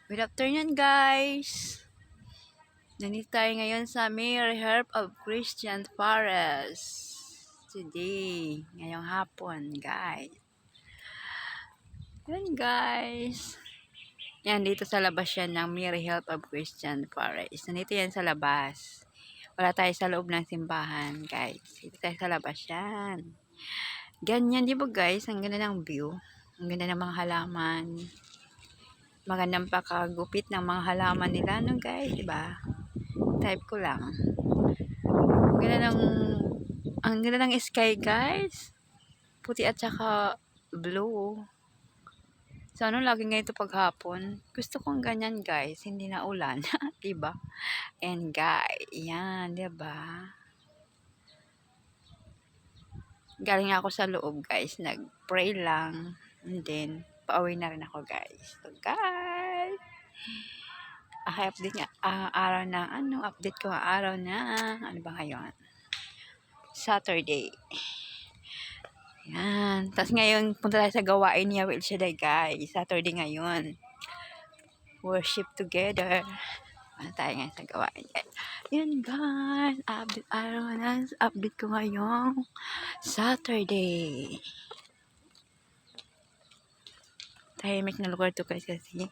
Good afternoon, guys. Nandito tayo ngayon sa Mary Herb of Christian Forest. Today, ngayong hapon, guys. Yan, guys. Yan, dito sa labas yan ng Mary Herb of Christian Forest. Nandito yan sa labas. Wala tayo sa loob ng simbahan, guys. Dito tayo sa labas yan. Ganyan, di ba, guys? Ang ganda ng view. Ang ganda ng mga halaman. Magandang pakagupit ng mga halaman nila, no, guys, di ba? Type ko lang. Ang ganda ng sky, guys. Puti at saka blue. So, ano, lagi nga ito paghapon. Gusto kong ganyan, guys. Hindi na ulan. Diba? And, guys, yan, diba? Galing ako sa loob, guys. Nag-pray lang. And then, pauwi na rin ako, guys. So, guys, update nga, araw na, update ko ang araw na, ano ba ngayon? Saturday. Yan. Tapos ngayon, punta tayo sa gawain niya, Will Shaddai, guys. Saturday ngayon. Worship together. Ano tayo ngayon sa gawain, guys. Yan, guys. Update araw na, update ko ngayong Saturday. Tahimik na lugar to, guys, kasi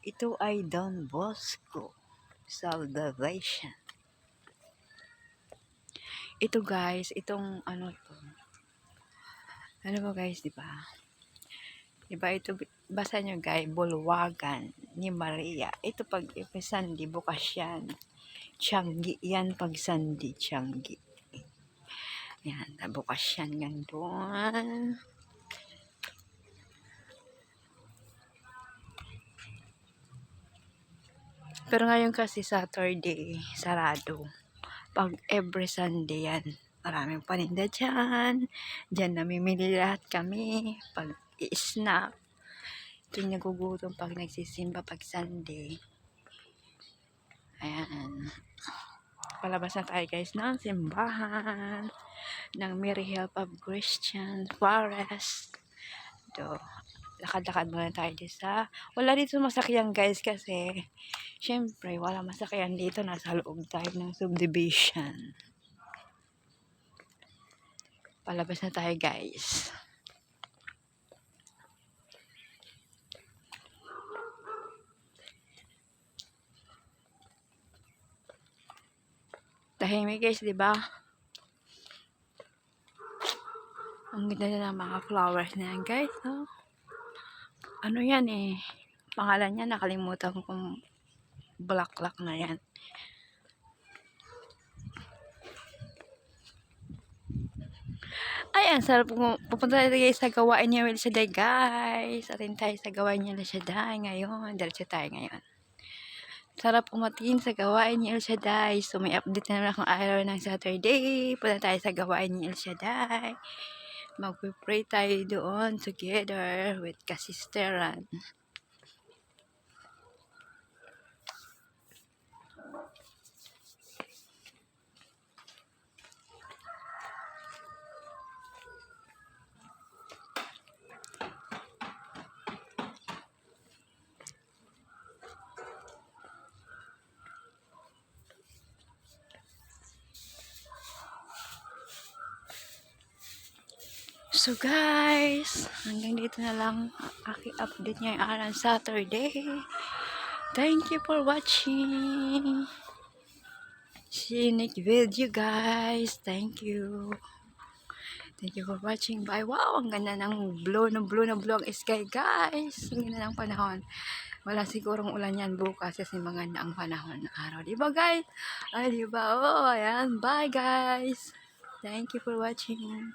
ito ay Don Bosco Salvation. Ito, guys, itong ano to. Ano ba, guys, di ba? Diba ito, basa nyo, guys, Bulwagan ni Maria. Ito pag sandi, bukas yan. Tianggi yan pag sandi, Tianggi. Yan, bukas yan gandun. Pero ngayon kasi Saturday, sarado. Pag every Sunday yan, maraming paninda dyan. Dyan namimili lahat kami. Pag i-snack. Ito yung nagugutom pag nagsisimba pag Sunday. Ayan. Palabas na tayo, guys, ng simbahan ng Mary Help of Christian Forest. Ito. Lakad-lakad muna tayo dito sa... Wala dito masakyan, guys, kasi syempre, wala masakyan dito. Nasa loob tayo ng subdivision. Palabas na tayo, guys. Tahimik, guys, di ba? Ang ganda na ng mga flowers na yan, guys. Oh. Ano yan eh? Pangalan niya, nakalimutan kong bulaklak na yan. Ayan, sarap pupunta tayo guys sa gawain niya Will Shaddai, guys. Atin tayo sa gawain niya Will Shaddai ngayon. Diretso tayo ngayon. Sarap umatin sa gawain ni El Shaddai. So, may update na naman akong araw ng Saturday. Punta tayo sa gawain ni El Shaddai. Mag-pray tayo doon together with kasisteran. So guys, hanggang dito na lang ang aking update ngayong araw Saturday. Thank you for watching. See you next video, guys. Thank you. Thank you for watching. Bye. Wow, ang ganda ng blue na blue ang sky, guys. Ang ganda ng panahon. Wala sigurong ulan yan bukas kasi maganda ang panahon ng araw. Diba, guys? Ay, diba? Oh, ayan. Bye, guys. Thank you for watching.